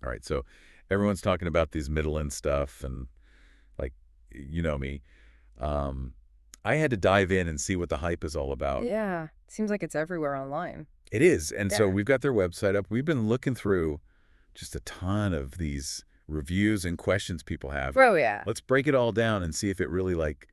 All right, so everyone's talking about these Mitolyn stuff and, like, you know me. Um, I had to dive in and see what the hype is all about. Yeah. Seems like it's everywhere online. It is, and so Yeah. we've got their website up. We've been looking through just a ton of these reviews and questions people have. Oh, yeah. Let's break it all down and see if it really, like,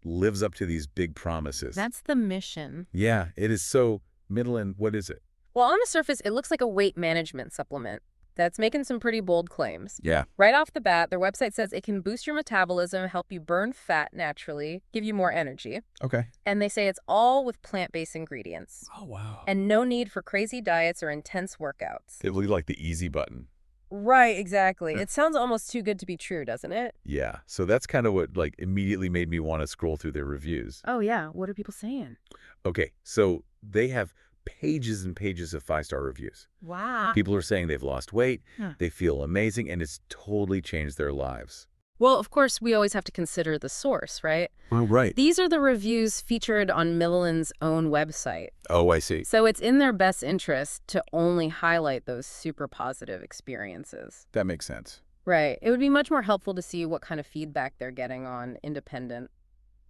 lives up to these big promises. That's the mission. Yeah, it is so Mitolyn, what is it? Well, on the surface, it looks like a weight management supplement that's making some pretty bold claims. Yeah. Right off the bat, their website says it can boost your metabolism, help you burn fat naturally, give you more energy. Okay. And they say it's all with plant-based ingredients. Oh, wow. And no need for crazy diets or intense workouts. It looked like the easy button. Right, exactly. It sounds almost too good to be true, doesn't it? Yeah, so that's kind of what, like, immediately made me want to scroll through their reviews. Oh, yeah. What are people saying? Okay, so they have pages and pages of 5-star reviews. Wow. People are saying they've lost weight, Huh. they feel amazing, and it's totally changed their lives. Well, of course, we always have to consider the source, right? Oh, right. These are the reviews featured on Mitolyn's own website. Oh, I see. So it's in their best interest to only highlight those super positive experiences. That makes sense. Right. It would be much more helpful to see what kind of feedback they're getting on independent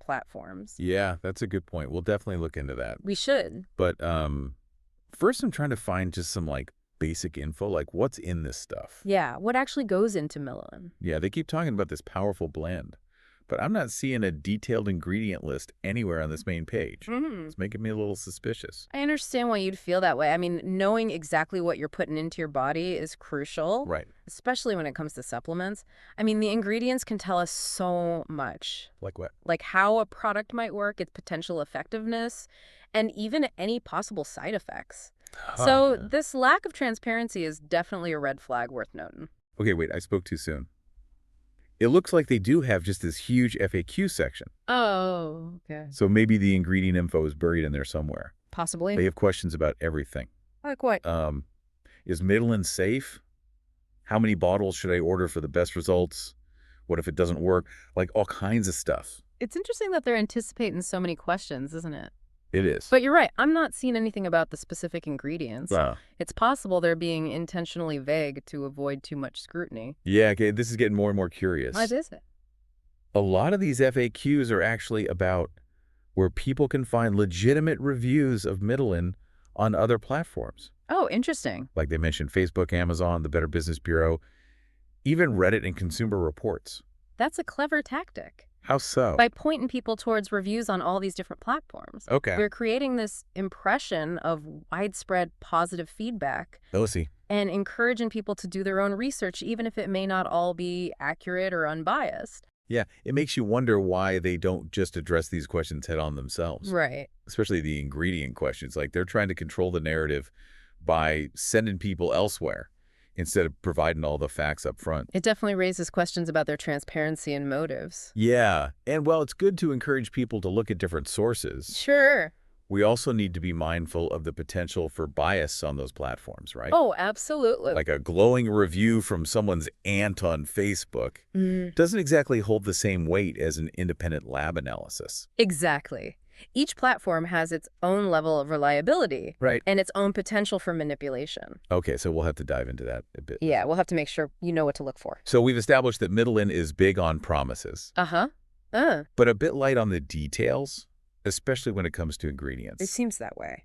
platforms. Yeah, that's a good point. We'll definitely look into that. We should. But first I'm trying to find just some, like, basic info, like what's in this stuff. Yeah, what actually goes into Mitolyn? Yeah, they keep talking about this powerful blend, but I'm not seeing a detailed ingredient list anywhere on this main page. It's making me a little suspicious. I understand why you'd feel that way. I mean, knowing exactly what you're putting into your body is crucial. Right. Especially when it comes to supplements. I mean, the ingredients can tell us so much. Like what? Like how a product might work, its potential effectiveness, and even any possible side effects. So Huh. this lack of transparency is definitely a red flag worth noting. Okay, wait, I spoke too soon. It looks like they do have just this huge FAQ section. Oh, okay. So maybe the ingredient info is buried in there somewhere. Possibly. They have questions about everything. Like what? Is Mitolyn safe? How many bottles should I order for the best results? What if it doesn't work? Like all kinds of stuff. It's interesting that they're anticipating so many questions, isn't it? It is. But you're right. I'm not seeing anything about the specific ingredients. Wow. It's possible they're being intentionally vague to avoid too much scrutiny. Yeah, okay, this is getting more and more curious. What is it? A lot of these FAQs are actually about where people can find legitimate reviews of Mitolyn on other platforms. Oh, interesting. Like they mentioned Facebook, Amazon, the Better Business Bureau, even Reddit and Consumer Reports. That's a clever tactic. How so? By pointing people towards reviews on all these different platforms. Okay. We're creating this impression of widespread positive feedback Oh, see. and encouraging people to do their own research, even if it may not all be accurate or unbiased. Yeah, it makes you wonder why they don't just address these questions head on themselves. Right. Especially the ingredient questions. Like they're trying to control the narrative by sending people elsewhere instead of providing all the facts up front. It definitely raises questions about their transparency and motives. Yeah, and while it's good to encourage people to look at different sources, Sure. we also need to be mindful of the potential for bias on those platforms, right? Oh, absolutely. Like a glowing review from someone's aunt on Facebook doesn't exactly hold the same weight as an independent lab analysis. Exactly. Each platform has its own level of reliability Right. and its own potential for manipulation. Okay, so we'll have to dive into that a bit. Yeah, we'll have to make sure you know what to look for. So we've established that Mitolyn is big on promises, Uh-huh. but a bit light on the details, especially when it comes to ingredients. It seems that way.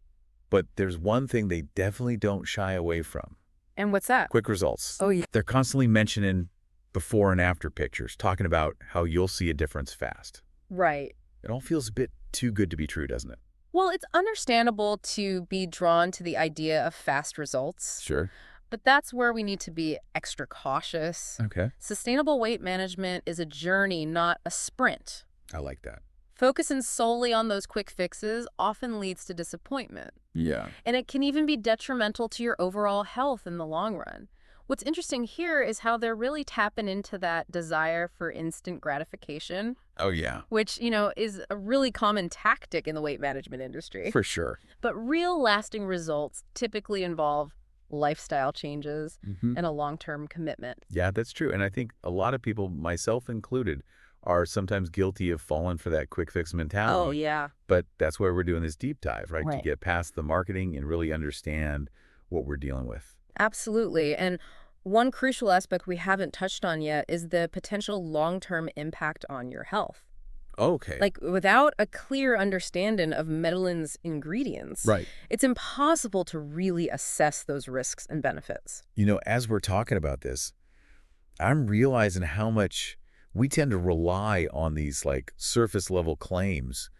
But there's one thing they definitely don't shy away from. And what's that? Quick results. Oh, yeah. They're constantly mentioning before and after pictures, talking about how you'll see a difference fast. Right. It all feels a bit too good to be true, doesn't it? Well, it's understandable to be drawn to the idea of fast results, Sure. but that's where we need to be extra cautious. Okay. Sustainable weight management is a journey, not a sprint. I like that. Focusing solely on those quick fixes often leads to disappointment. Yeah. And it can even be detrimental to your overall health in the long run. What's interesting here is how they're really tapping into that desire for instant gratification, Oh, yeah. which, is a really common tactic in the weight management industry. For sure. But real lasting results typically involve lifestyle changes and a long-term commitment. Yeah, that's true. And I think a lot of people, myself included, are sometimes guilty of falling for that quick fix mentality. Oh, yeah. But that's why we're doing this deep dive, right? To Right. get past the marketing and really understand what we're dealing with. Absolutely. And One crucial aspect we haven't touched on yet is the potential long-term impact on your health. Okay. Like, without a clear understanding of Metabolism's ingredients, Right. it's impossible to really assess those risks and benefits. As we're talking about this, I'm realizing how much we tend to rely on these like surface level claims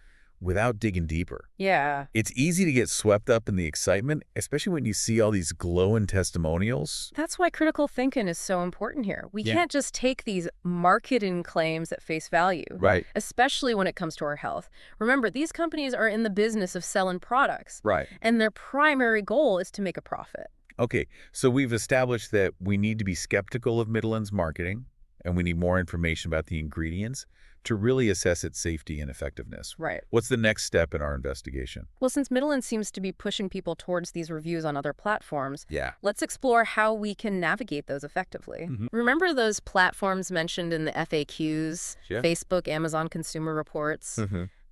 without digging deeper. Yeah. It's easy to get swept up in the excitement, especially when you see all these glowing testimonials. That's why critical thinking is so important here. We Yeah. can't just take these marketing claims at face value, Right. especially when it comes to our health. Remember, these companies are in the business of selling products, Right. and their primary goal is to make a profit. Okay, so we've established that we need to be skeptical of Mitolyn's marketing, and we need more information about the ingredients to really assess its safety and effectiveness. Right. What's the next step in our investigation? Well, since Mitolyn seems to be pushing people towards these reviews on other platforms, Yeah. let's explore how we can navigate those effectively. Remember those platforms mentioned in the FAQs, Yeah. Facebook, Amazon Consumer Reports?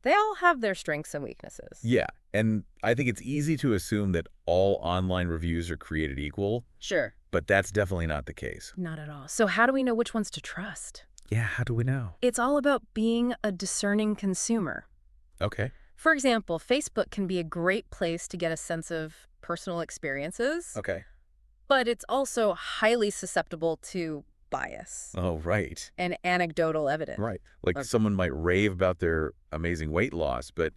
They all have their strengths and weaknesses. Yeah, and I think it's easy to assume that all online reviews are created equal, Sure. but that's definitely not the case. Not at all. So how do we know which ones to trust? Yeah, how do we know? It's all about being a discerning consumer. Okay. For example, Facebook can be a great place to get a sense of personal experiences, Okay. but it's also highly susceptible to bias Oh, right. and anecdotal evidence. Right. Like Okay. someone might rave about their amazing weight loss, but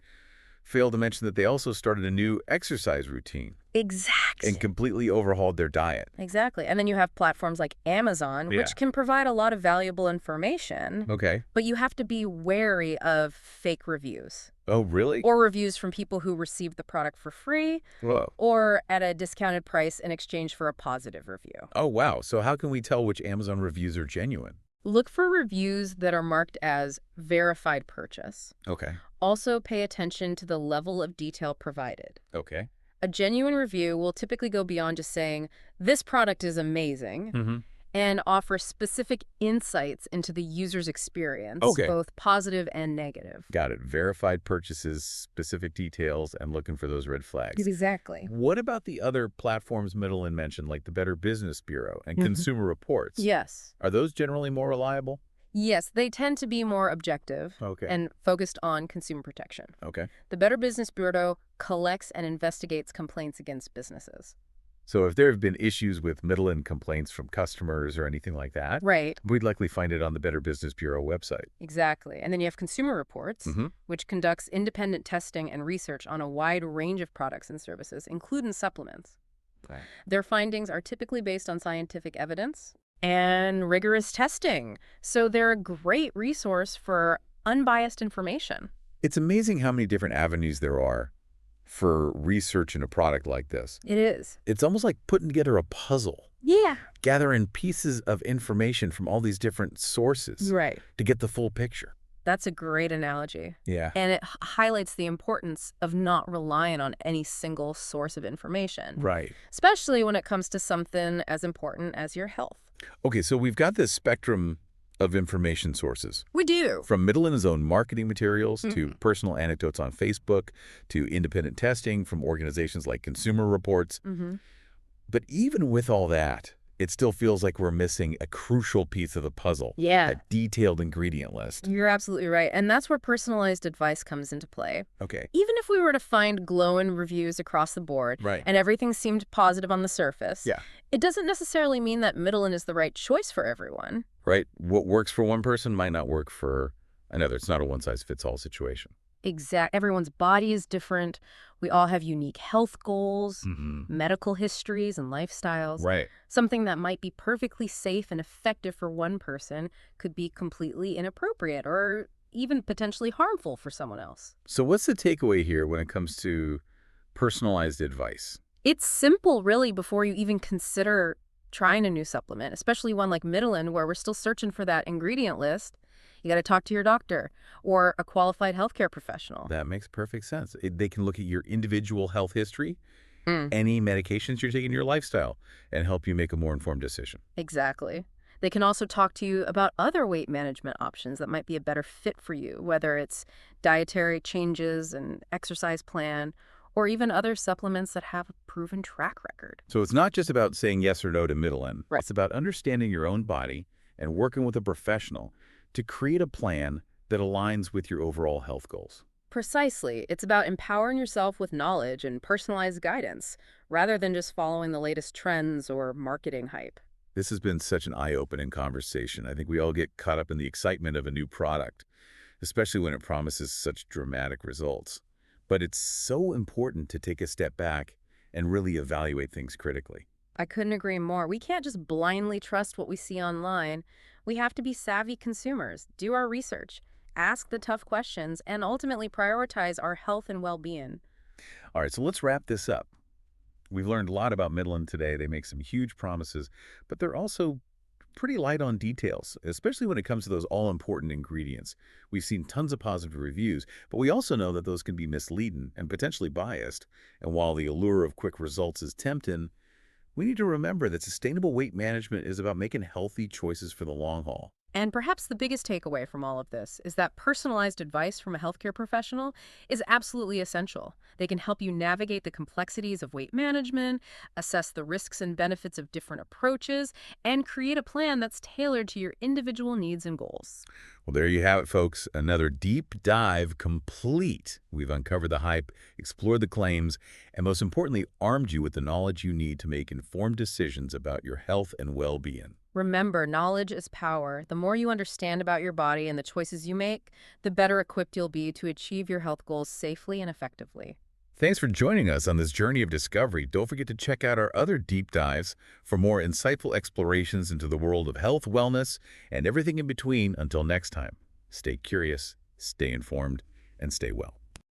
fail to mention that they also started a new exercise routine Exactly. and completely overhauled their diet. Exactly. And then you have platforms like Amazon, Yeah. which can provide a lot of valuable information, Okay. but you have to be wary of fake reviews Oh, really? or reviews from people who received the product for free Whoa. or at a discounted price in exchange for a positive review. Oh, wow. So how can we tell which Amazon reviews are genuine? Look for reviews that are marked as verified purchase. Okay. Also pay attention to the level of detail provided. Okay. A genuine review will typically go beyond just saying, this product is amazing, and offer specific insights into the user's experience, Okay. both positive and negative. Got it. Verified purchases, specific details, and looking for those red flags. Exactly. What about the other platforms Mitolyn mentioned, like the Better Business Bureau and Consumer Reports? Yes. Are those generally more reliable? Yes, they tend to be more objective Okay. and focused on consumer protection. Okay. The Better Business Bureau collects and investigates complaints against businesses. So if there have been issues with Mitolyn complaints from customers or anything like that, Right. we'd likely find it on the Better Business Bureau website. Exactly. And then you have Consumer Reports, which conducts independent testing and research on a wide range of products and services, including supplements. Okay. Their findings are typically based on scientific evidence and rigorous testing, so they're a great resource for unbiased information. It's amazing how many different avenues there are for research in a product like this. It is. It's almost like putting together a puzzle, Yeah. gathering pieces of information from all these different sources Right. to get the full picture. That's a great analogy. Yeah. And it highlights the importance of not relying on any single source of information, Right. especially when it comes to something as important as your health. Okay, so we've got this spectrum of information sources, We do. from Mitolyn's own marketing materials to personal anecdotes on Facebook to independent testing from organizations like Consumer Reports. But even with all that, it still feels like we're missing a crucial piece of the puzzle. Yeah. A detailed ingredient list. You're absolutely right. And that's where personalized advice comes into play. Okay. Even if we were to find glowing reviews across the board Right. and everything seemed positive on the surface, Yeah. it doesn't necessarily mean that Mitolyn is the right choice for everyone. Right? What works for one person might not work for another. It's not a one-size-fits-all situation. Everyone's body is different. We all have unique health goals, Mm-hmm. medical histories, and lifestyles. Right. Something that might be perfectly safe and effective for one person could be completely inappropriate or even potentially harmful for someone else. So what's the takeaway here when it comes to personalized advice? It's simple, really, before you even consider trying a new supplement, especially one like Mitolyn, where we're still searching for that ingredient list. You got to talk to your doctor or a qualified healthcare professional. That makes perfect sense. They can look at your individual health history, Mm. any medications you're taking, your lifestyle, and help you make a more informed decision. Exactly. They can also talk to you about other weight management options that might be a better fit for you, whether it's dietary changes, an exercise plan, or even other supplements that have a proven track record. So it's not just about saying yes or no to Mitolyn. Right. It's about understanding your own body and working with a professional to create a plan that aligns with your overall health goals. Precisely. It's about empowering yourself with knowledge and personalized guidance, rather than just following the latest trends or marketing hype. This has been such an eye-opening conversation. I think we all get caught up in the excitement of a new product, especially when it promises such dramatic results. But it's so important to take a step back and really evaluate things critically. I couldn't agree more. We can't just blindly trust what we see online. We have to be savvy consumers, do our research, ask the tough questions, and ultimately prioritize our health and well-being. All right, so let's wrap this up. We've learned a lot about Midland today. They make some huge promises, but they're also pretty light on details, especially when it comes to those all-important ingredients. We've seen tons of positive reviews, but we also know that those can be misleading and potentially biased. And while the allure of quick results is tempting, we need to remember that sustainable weight management is about making healthy choices for the long haul. And perhaps the biggest takeaway from all of this is that personalized advice from a healthcare professional is absolutely essential. They can help you navigate the complexities of weight management, assess the risks and benefits of different approaches, and create a plan that's tailored to your individual needs and goals. Well, there you have it, folks. Another deep dive complete. We've uncovered the hype, explored the claims, and most importantly, armed you with the knowledge you need to make informed decisions about your health and well-being. Remember, knowledge is power. The more you understand about your body and the choices you make, the better equipped you'll be to achieve your health goals safely and effectively. Thanks for joining us on this journey of discovery. Don't forget to check out our other deep dives for more insightful explorations into the world of health, wellness, and everything in between. Until next time, stay curious, stay informed, and stay well.